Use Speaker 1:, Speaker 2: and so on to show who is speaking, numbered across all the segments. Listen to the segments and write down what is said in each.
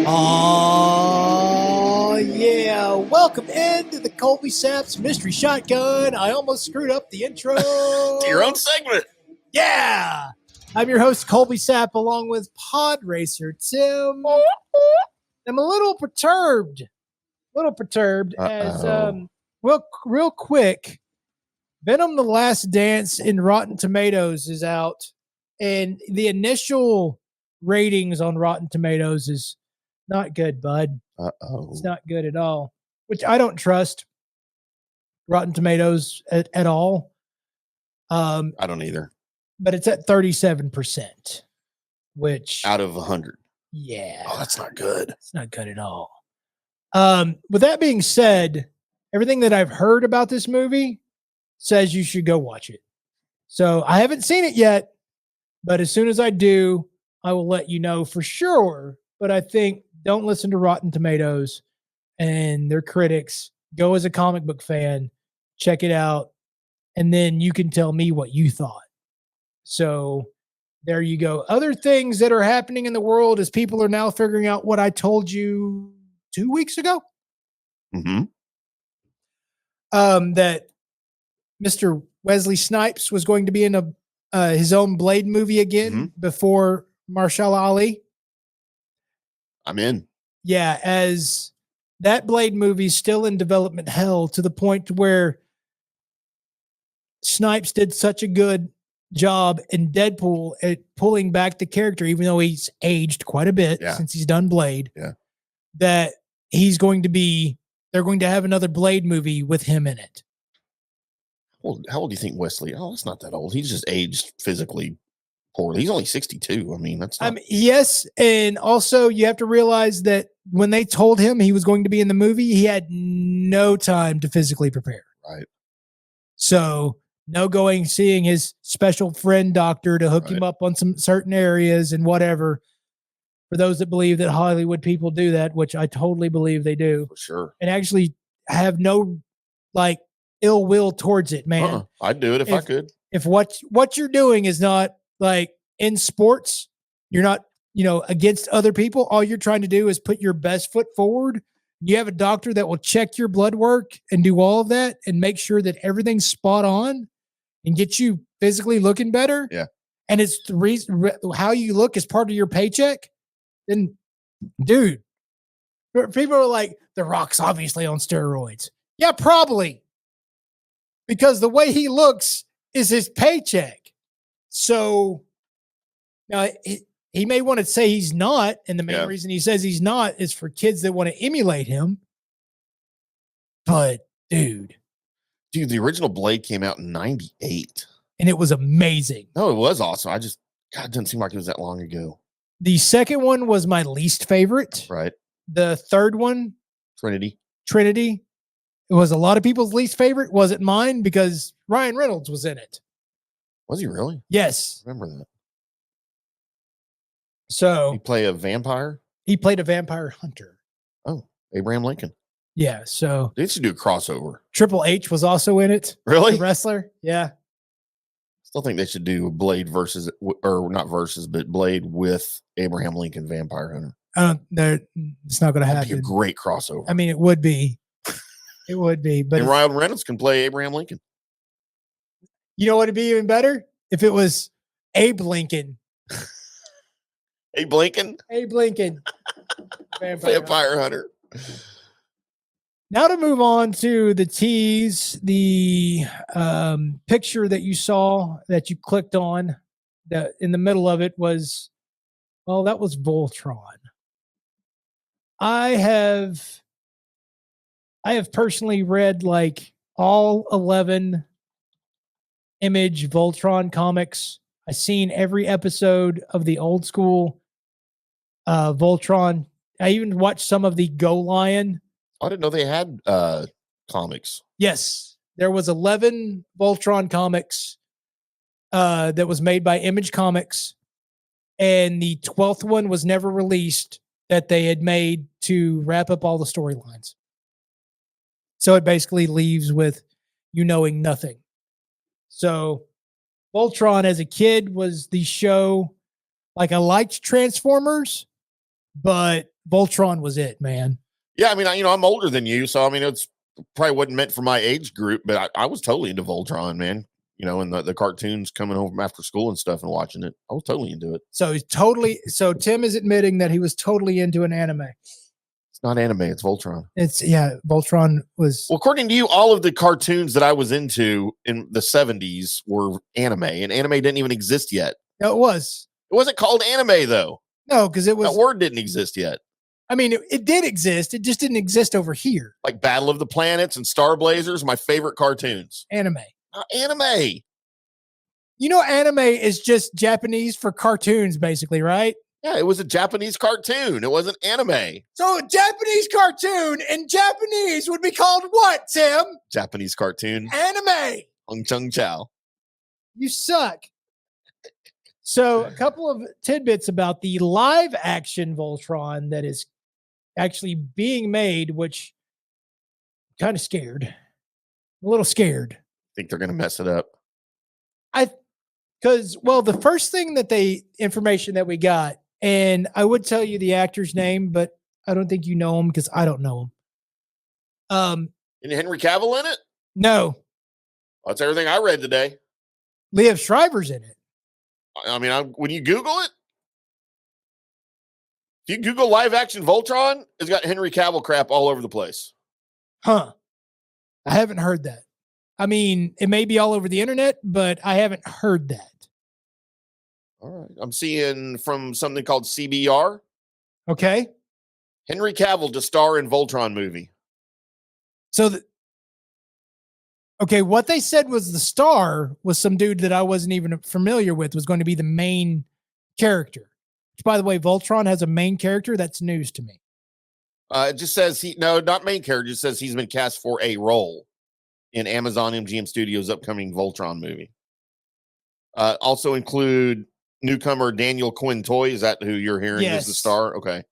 Speaker 1: Oh, yeah. Welcome into the Colby Sapp's Mystery Shotgun. I almost screwed up the intro.
Speaker 2: To your own segment.
Speaker 1: Yeah. I'm your host, Colby Sapp, along with Pod Racer Tim. I'm a little perturbed. As real quick, Venom: The Last Dance in Rotten Tomatoes is out, and the initial ratings on Rotten Tomatoes is not good, bud. It's not good at all, which I don't trust Rotten Tomatoes at all.
Speaker 2: I don't either.
Speaker 1: But it's at 37%, which
Speaker 2: out of 100.
Speaker 1: Yeah.
Speaker 2: Oh, that's not good.
Speaker 1: It's not good at all. With that being said, everything that I've heard about this movie says you should go watch it. So I haven't seen it yet, but as soon as I do, I will let you know for sure. But I think don't listen to Rotten Tomatoes and their critics. Go as a comic book fan, check it out, and then you can tell me what you thought. So there you go. Other things that are happening in the world is people are now figuring out what I told you 2 weeks ago.
Speaker 2: Mm-hmm.
Speaker 1: That Mr. Wesley Snipes was going to be in his own Blade movie again before Marshall Ali.
Speaker 2: I'm in.
Speaker 1: Yeah, as that Blade movie is still in development hell to the point where Snipes did such a good job in Deadpool at pulling back the character, even though he's aged quite a bit since he's done Blade.
Speaker 2: Yeah.
Speaker 1: That they're going to have another Blade movie with him in it.
Speaker 2: Well, how old do you think Wesley? Oh, it's not that old. He's just aged physically poorly. He's only 62. I mean, that's not...
Speaker 1: yes. And also you have to realize that when they told him he was going to be in the movie, he had no time to physically prepare.
Speaker 2: Right.
Speaker 1: So no going, seeing his special friend doctor to hook him up on some certain areas and whatever. For those that believe that Hollywood people do that, which I totally believe they do.
Speaker 2: For sure.
Speaker 1: And actually have no ill will towards it, man.
Speaker 2: I'd do it if I could.
Speaker 1: If what you're doing is not like in sports, you're not, against other people. All you're trying to do is put your best foot forward. You have a doctor that will check your blood work and do all of that and make sure that everything's spot on and get you physically looking better.
Speaker 2: Yeah.
Speaker 1: And it's the reason how you look is part of your paycheck. Then, dude, people are like, The Rock's obviously on steroids. Yeah, probably. Because the way he looks is his paycheck. So now he may want to say he's not. And the main reason he says he's not is for kids that want to emulate him. But dude,
Speaker 2: the original Blade came out in 98.
Speaker 1: And it was amazing.
Speaker 2: No, it was awesome. God, it doesn't seem like it was that long ago.
Speaker 1: The second one was my least favorite.
Speaker 2: Right.
Speaker 1: The third one,
Speaker 2: Trinity.
Speaker 1: It was a lot of people's least favorite. Wasn't mine because Ryan Reynolds was in it.
Speaker 2: Was he really?
Speaker 1: Yes.
Speaker 2: I remember that.
Speaker 1: So
Speaker 2: he played a vampire?
Speaker 1: He played a vampire hunter.
Speaker 2: Oh, Abraham Lincoln.
Speaker 1: Yeah. So
Speaker 2: they should do a crossover.
Speaker 1: Triple H was also in it.
Speaker 2: Really?
Speaker 1: The wrestler. Yeah.
Speaker 2: Still think they should do Blade but Blade with Abraham Lincoln vampire hunter.
Speaker 1: It's not going to happen.
Speaker 2: That'd be a great crossover.
Speaker 1: I mean, it would be. It would be, but
Speaker 2: and Ryan Reynolds can play Abraham Lincoln.
Speaker 1: You know what would be even better? If it was Abe Lincoln.
Speaker 2: Abe Lincoln?
Speaker 1: Abe Lincoln.
Speaker 2: Vampire hunter.
Speaker 1: Now to move on to the tease, the picture that you saw that you clicked on, that in the middle of it was, that was Voltron. I have personally read all 11 Image Voltron comics. I've seen every episode of the old school Voltron. I even watched some of the Go Lion.
Speaker 2: I didn't know they had comics.
Speaker 1: Yes, there was 11 Voltron comics that was made by Image Comics, and the 12th one was never released that they had made to wrap up all the storylines. So it basically leaves with you knowing nothing. So Voltron as a kid was the show, I liked Transformers, but Voltron was it, man.
Speaker 2: Yeah, I mean, I'm older than you, so I mean, it's probably wasn't meant for my age group, but I was totally into Voltron, man. And the cartoons coming home from after school and stuff and watching it. I was totally into it.
Speaker 1: So Tim is admitting that he was totally into an anime.
Speaker 2: It's not anime, it's Voltron.
Speaker 1: Voltron was.
Speaker 2: Well, according to you, all of the cartoons that I was into in the 70s were anime, and anime didn't even exist yet.
Speaker 1: No, it was.
Speaker 2: It wasn't called anime, though.
Speaker 1: No, because it was.
Speaker 2: That word didn't exist yet.
Speaker 1: I mean, it did exist. It just didn't exist over here.
Speaker 2: Like Battle of the Planets and Star Blazers, my favorite cartoons.
Speaker 1: Anime.
Speaker 2: Anime.
Speaker 1: Anime is just Japanese for cartoons, basically, right?
Speaker 2: Yeah, it was a Japanese cartoon. It wasn't anime.
Speaker 1: So a Japanese cartoon in Japanese would be called what, Tim?
Speaker 2: Japanese cartoon.
Speaker 1: Anime.
Speaker 2: Hong Chung Chow.
Speaker 1: You suck. So a couple of tidbits about the live action Voltron that is actually being made, which I'm kind of scared. I'm a little scared.
Speaker 2: Think they're going to mess it up?
Speaker 1: The first thing information that we got, and I would tell you the actor's name, but I don't think you know him because I don't know him.
Speaker 2: Isn't Henry Cavill in it?
Speaker 1: No.
Speaker 2: That's everything I read today.
Speaker 1: Liev Schreiber's in it.
Speaker 2: I mean, when you Google it, if you Google live action Voltron, it's got Henry Cavill crap all over the place.
Speaker 1: Huh. I haven't heard that. I mean, it may be all over the internet, but I haven't heard that.
Speaker 2: All right. I'm seeing from something called CBR.
Speaker 1: Okay.
Speaker 2: Henry Cavill to star in Voltron movie.
Speaker 1: So, what they said was the star was some dude that I wasn't even familiar with was going to be the main character. Which, by the way, Voltron has a main character. That's news to me.
Speaker 2: It just says not main character. It just says he's been cast for a role in Amazon MGM Studios' upcoming Voltron movie. Also include newcomer Daniel Quinn Toy. Is that who you're hearing is the star? Okay.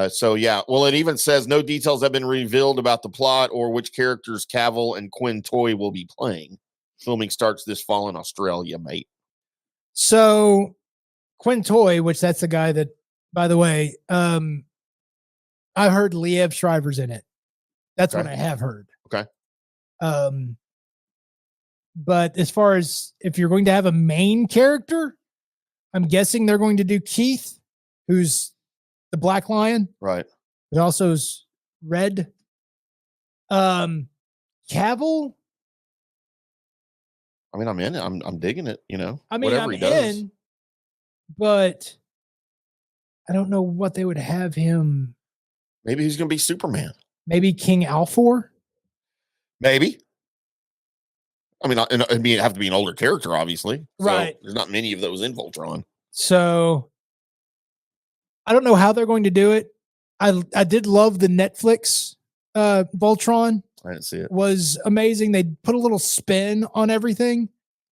Speaker 2: So yeah. Well, it even says no details have been revealed about the plot or which characters Cavill and Quinn Toy will be playing. Filming starts this fall in Australia, mate.
Speaker 1: So Quinn Toy, which that's the guy that, by the way, I heard Liev Schreiber's in it. That's what I have heard.
Speaker 2: Okay.
Speaker 1: But as far as if you're going to have a main character, I'm guessing they're going to do Keith, who's the Black Lion.
Speaker 2: Right.
Speaker 1: It also is red. Cavill.
Speaker 2: I mean, I'm in it. I'm digging it,
Speaker 1: I mean,
Speaker 2: whatever he does.
Speaker 1: in, but I don't know what they would have him.
Speaker 2: Maybe he's going to be Superman.
Speaker 1: Maybe King Alfor.
Speaker 2: Maybe. I mean, it'd have to be an older character, obviously.
Speaker 1: Right.
Speaker 2: So there's not many of those in Voltron.
Speaker 1: So I don't know how they're going to do it. I did love the Netflix Voltron.
Speaker 2: I didn't see it.
Speaker 1: Was amazing. They put a little spin on everything.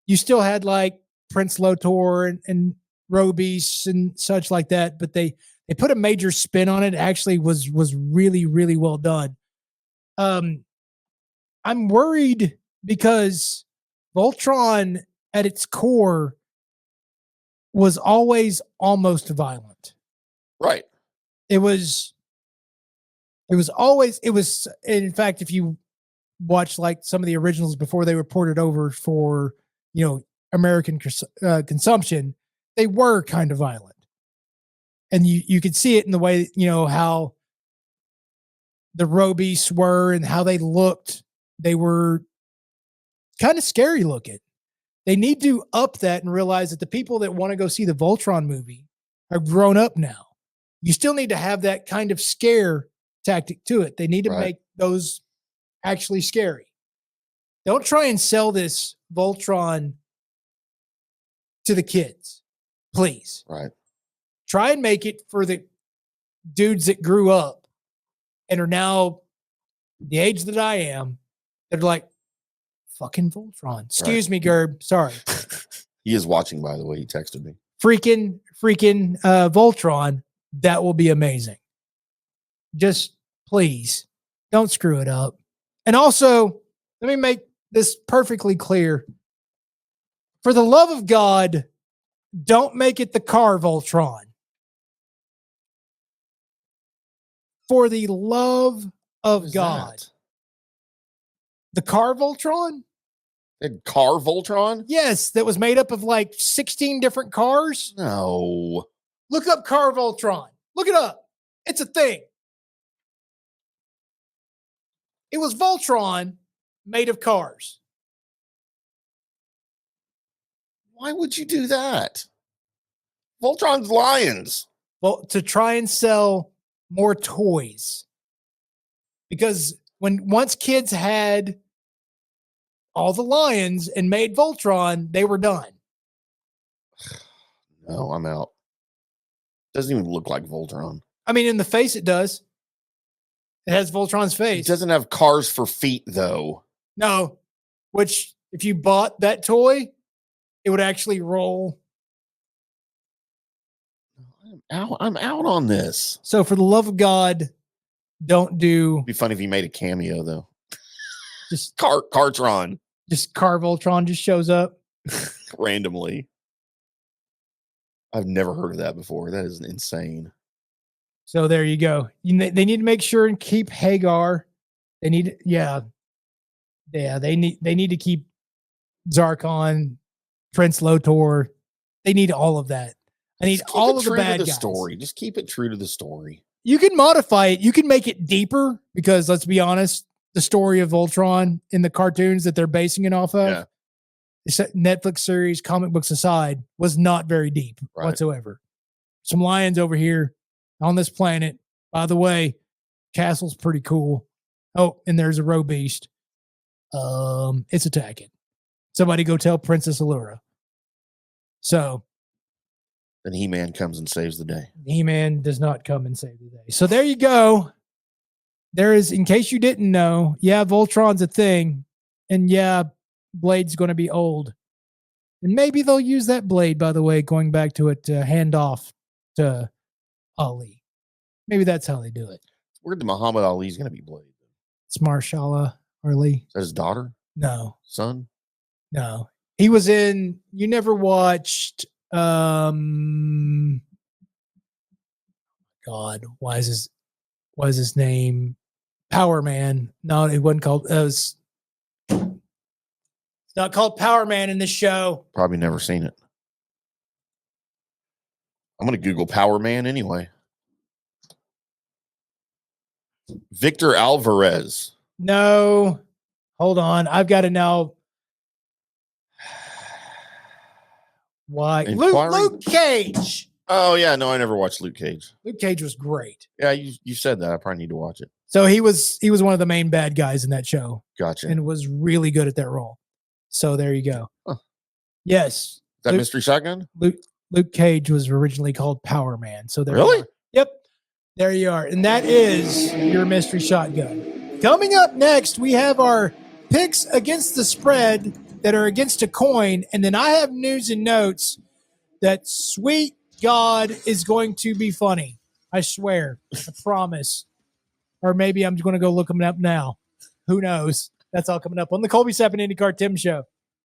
Speaker 1: You still had like Prince Lotor and Robeast and such like that, but they put a major spin on it. Actually was really, really well done. I'm worried because Voltron at its core was always almost violent.
Speaker 2: Right.
Speaker 1: It was in fact, if you watch like some of the originals before they were ported over for, American consumption, they were kind of violent. And you could see it in the way, how the Robeasts were and how they looked. They were kind of scary looking. They need to up that and realize that the people that want to go see the Voltron movie are grown up now. You still need to have that kind of scare tactic to it. They need to make those actually scary. Don't try and sell this Voltron to the kids, please.
Speaker 2: Right.
Speaker 1: Try and make it for the dudes that grew up and are now the age that I am. They're like, fucking Voltron. Excuse me, Gerb. Sorry.
Speaker 2: He is watching, by the way. He texted me.
Speaker 1: Freaking Voltron. That will be amazing. Just please don't screw it up. And also, let me make this perfectly clear. For the love of God, don't make it the car Voltron. For the love
Speaker 2: What
Speaker 1: of
Speaker 2: is
Speaker 1: God.
Speaker 2: that?
Speaker 1: The car Voltron?
Speaker 2: And car Voltron?
Speaker 1: Yes, that was made up of like 16 different cars.
Speaker 2: No.
Speaker 1: Look up car Voltron. Look it up. It's a thing. It was Voltron made of cars.
Speaker 2: Why would you do that? Voltron's lions.
Speaker 1: Well, to try and sell more toys. Because once kids had all the lions and made Voltron, they were done.
Speaker 2: No, I'm out. Doesn't even look like Voltron.
Speaker 1: I mean, in the face, it does. It has Voltron's
Speaker 2: It
Speaker 1: face.
Speaker 2: doesn't have cars for feet, though.
Speaker 1: No, which if you bought that toy, it would actually roll.
Speaker 2: I'm out on this.
Speaker 1: So for the love of God, don't do
Speaker 2: It'd be funny if he made a cameo, though.
Speaker 1: just
Speaker 2: Cartron
Speaker 1: car Voltron just shows up.
Speaker 2: randomly. I've never heard of that before. That is insane.
Speaker 1: So there you go. They need to make sure and keep Hagar. They need, they need to keep Zarkon, Prince Lotor. They need all of that. I need all of the bad guys.
Speaker 2: Story. Just keep it true to the story.
Speaker 1: You can modify it. You can make it deeper because let's be honest, the story of Voltron in the cartoons that they're basing it off of, Netflix series, comic books aside, was not very deep whatsoever. Some lions over here on this planet. By the way, castle's pretty cool. Oh, and there's a roe beast. It's attacking. Somebody go tell Princess Allura. So
Speaker 2: then He-Man comes and saves the day.
Speaker 1: He-Man does not come and save the day. So there you go. There is, in case you didn't know, Voltron's a thing. And Blade's going to be old. And maybe they'll use that blade, by the way, going back to it to hand off to Ali. Maybe that's how they do it.
Speaker 2: It's weird that Muhammad Ali's going to be Blade.
Speaker 1: It's Marshala Ali.
Speaker 2: Is that his daughter?
Speaker 1: No.
Speaker 2: Son?
Speaker 1: No. He was in, you never watched, God, why is his name? Power Man. No, it wasn't called, it's not called Power Man in this show.
Speaker 2: Probably never seen it. I'm going to Google Power Man anyway. Victor Alvarez.
Speaker 1: No. Hold on. I've got to know. Why? Luke Cage.
Speaker 2: Oh, yeah. No, I never watched Luke Cage.
Speaker 1: Luke Cage was great.
Speaker 2: Yeah, you said that. I probably need to watch it.
Speaker 1: So he was one of the main bad guys in that show.
Speaker 2: Gotcha.
Speaker 1: And was really good at that role. So there you go.
Speaker 2: Huh.
Speaker 1: Yes.
Speaker 2: Is that Mystery Shotgun?
Speaker 1: Luke Cage was originally called Power Man. So there
Speaker 2: really?
Speaker 1: You are. Yep. There you are. And that is your Mystery Shotgun. Coming up next, we have our picks against the spread that are against a coin. And then I have news and notes that sweet God is going to be funny. I swear. I promise. Or maybe I'm going to go look them up now. Who knows? That's all coming up on the Colby Sapp and IndyCar Tim Show.